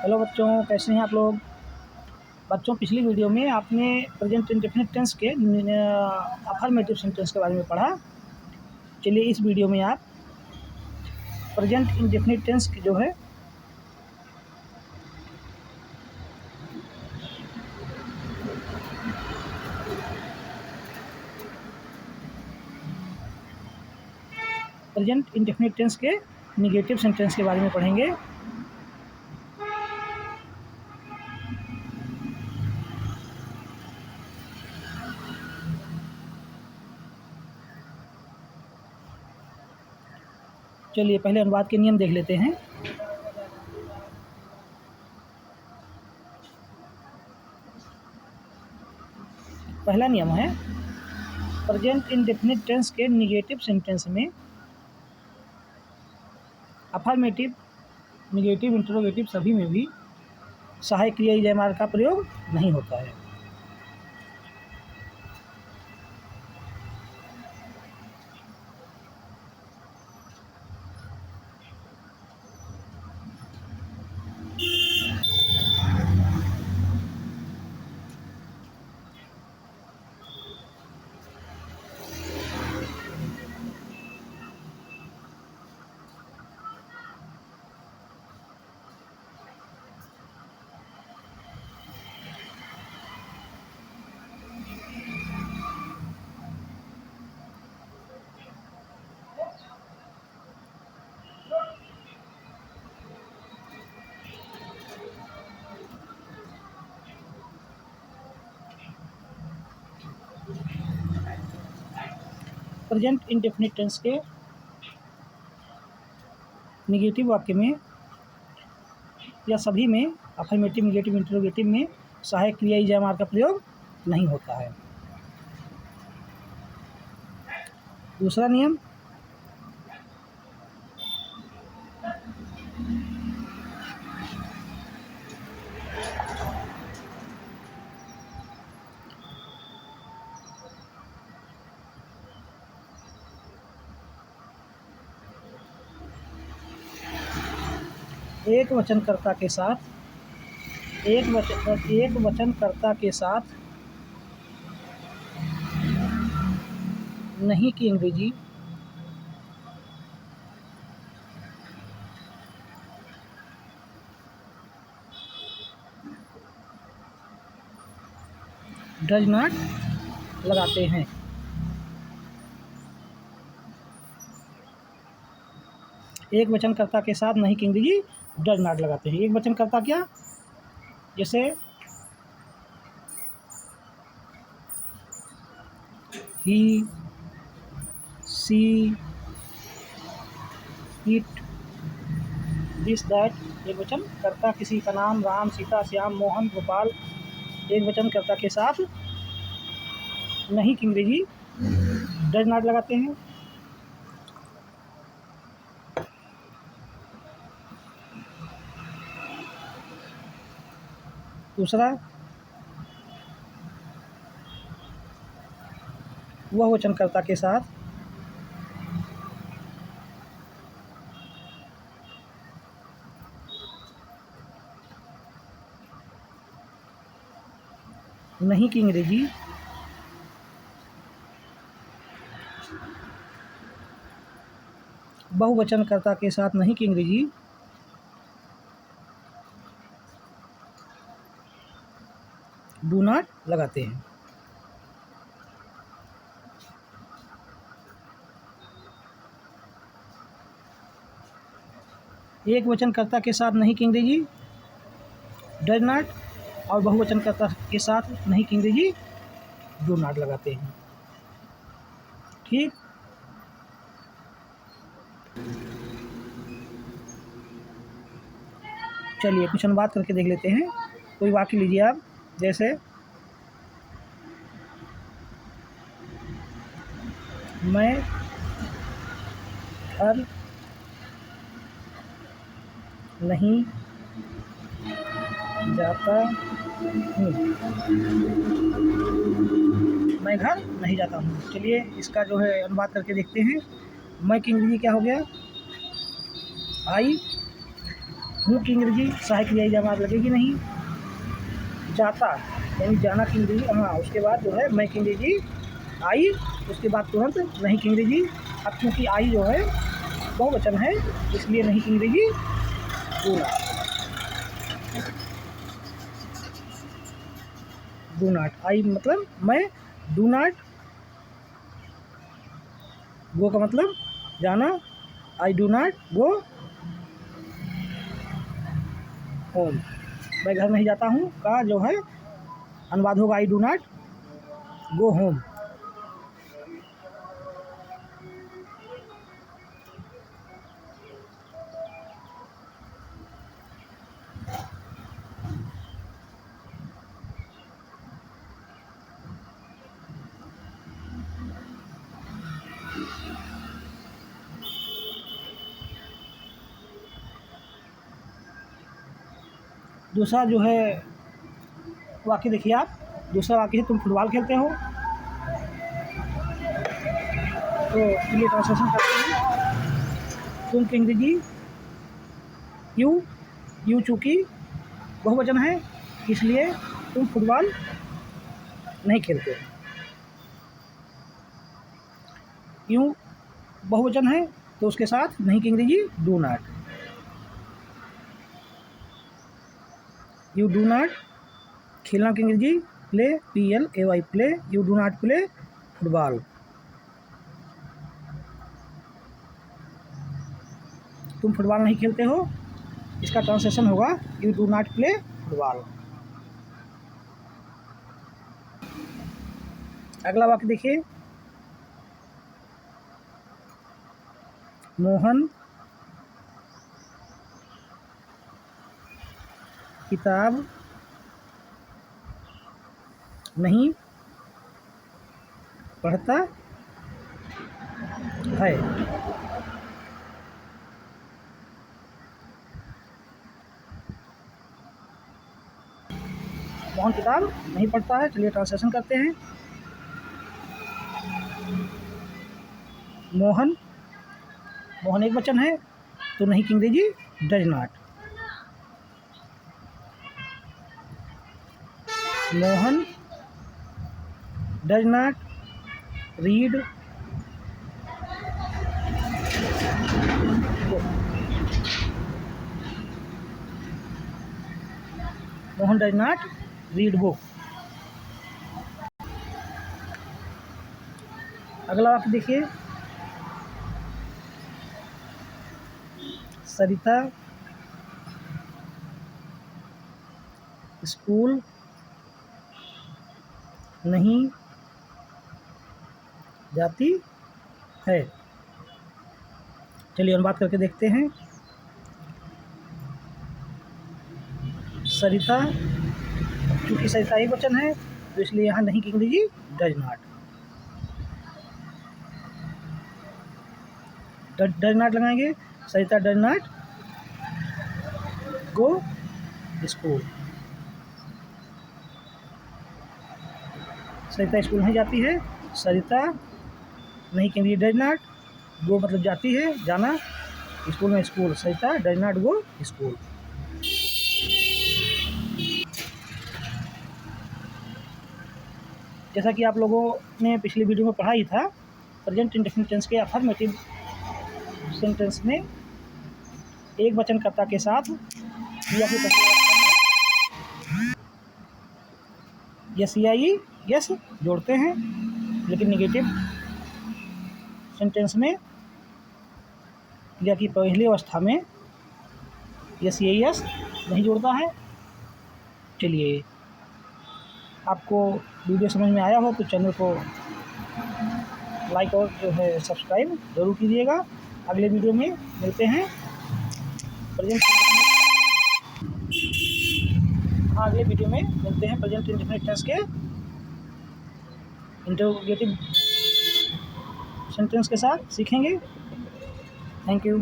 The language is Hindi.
हेलो बच्चों, कैसे हैं आप लोग। बच्चों, पिछली वीडियो में आपने प्रेजेंट इंडेफिनिट टेंस के अफर्मेटिव सेंटेंस के बारे में पढ़ा। चलिए इस वीडियो में आप प्रेजेंट इंडेफिनिट टेंस की जो है प्रेजेंट इंडेफिनिट टेंस के नेगेटिव सेंटेंस के बारे में पढ़ेंगे। चलिए पहले अनुवाद के नियम देख लेते हैं। पहला नियम है, प्रेजेंट इंडेफिनिट टेंस के नेगेटिव सेंटेंस में अफर्मेटिव, नेगेटिव, इंटरोगेटिव सभी में भी सहायक क्रिया जयमाल का प्रयोग नहीं होता है। प्रेजेंट इंडेफिनिट टेंस के नेगेटिव वाक्य में या सभी में अफर्मेटिव, नेगेटिव, इंटरोगेटिव में सहायक क्रिया जयमाल का प्रयोग नहीं होता है। दूसरा नियम, एक वचनकर्ता के साथ नहीं की अंग्रेजी डज नॉट लगाते हैं। एक वचनकर्ता के साथ नहीं की अंग्रेजी डज नॉट लगाते हैं। एक वचनकर्ता क्या, जैसे ही, सी, इट, दिस, दैट। एक वचनकर्ता किसी का नाम राम, सीता, श्याम, मोहन, गोपाल। एक वचनकर्ता के साथ नहीं की अंग्रेजी डज नॉट लगाते हैं। दूसरा, वह वचनकर्ता के साथ नहीं की अंग्रेजी बहुवचनकर्ता के साथ नहीं की अंग्रेजी डू नॉट लगाते हैं। एक वचनकर्ता के साथ नहीं की अंग्रेजी डज नॉट और बहुवचनकर्ता के साथ नहीं की अंग्रेजी डू नॉट लगाते हैं। ठीक, चलिए कुछ अनुवाद करके देख लेते हैं। कोई वाक्य लीजिए आप, जैसे मैं घर नहीं जाता हूँ। मैं घर नहीं जाता हूँ। चलिए इसका जो है अनुवाद करके देखते हैं। मैं की अंग्रेजी क्या हो गया, आई हूँ की अंग्रेजी सहायक क्रियाई जमात लगेगी नहीं। जाता यानी जाना की अंग्रेजी हाँ, उसके बाद जो है मैं की अंग्रेजी आई, उसके बाद तुरंत नहीं की अंग्रेजी। अब क्योंकि आई जो है बहुवचन है इसलिए नहीं की अंग्रेजी do not. Do not I मतलब मैं, डू नॉट गो का मतलब जाना, I do not go home, मैं घर नहीं जाता हूँ का जो है अनुवाद होगा I do not go home. दूसरा जो है वाक्य देखिए आप, दूसरा वाक्य है तुम फुटबॉल खेलते हो, तो चलिए ट्रांसलेशन करते हैं। तुम की अंग्रेजी यू, यू चूँकि बहुवचन है इसलिए तुम फुटबॉल नहीं खेलते। यू बहुवचन है तो उसके साथ नहीं की अंग्रेजी do not. You do not खेलना की अंग्रेजी play, PLAY play. You do not play football. तुम फुटबॉल नहीं खेलते हो, इसका ट्रांसलेशन होगा you do not play football. अगला वाक्य देखिए, मोहन किताब नहीं पढ़ता है। मोहन किताब नहीं पढ़ता है, चलिए ट्रांसलेशन करते हैं। मोहन, मोहन एक वचन है तो नहीं की अंग्रेजी does not. Mohan does not read Mohan does not read book. अगला वाक्य देखिए, सरिता स्कूल नहीं जाती है। चलिए अनुवाद करके देखते हैं। सरिता, क्योंकि सरिता एक वचन है तो इसलिए यहाँ नहीं की अंग्रेजी डज नॉट। डज नॉट लगाएंगे, Sarita does not go school. Sarita school नहीं जाती है, सरिता नहीं की अंग्रेजी डज नॉट, गो मतलब जाती है जाना, स्कूल में school, Sarita does not go school. जैसा कि आप लोगों ने पिछली वीडियो में पढ़ा ही था, प्रेजेंट इंडेफिनिट टेंस के अफर्मेटिव सेंटेंस में एक वचन कर्ता के साथ या फिर यस या ई यस जोड़ते हैं, लेकिन नेगेटिव सेंटेंस में या कि पहली अवस्था में यस या यस नहीं जोड़ता है। चलिए, आपको वीडियो समझ में आया हो तो चैनल को लाइक और जो है सब्सक्राइब जरूर कीजिएगा। अगले वीडियो में मिलते हैं। अगले वीडियो में मिलते हैं प्रेजेंट इंडेफिनिट टेंस के इंटरोगेटिव सेंटेंस के साथ सीखेंगे। Thank you.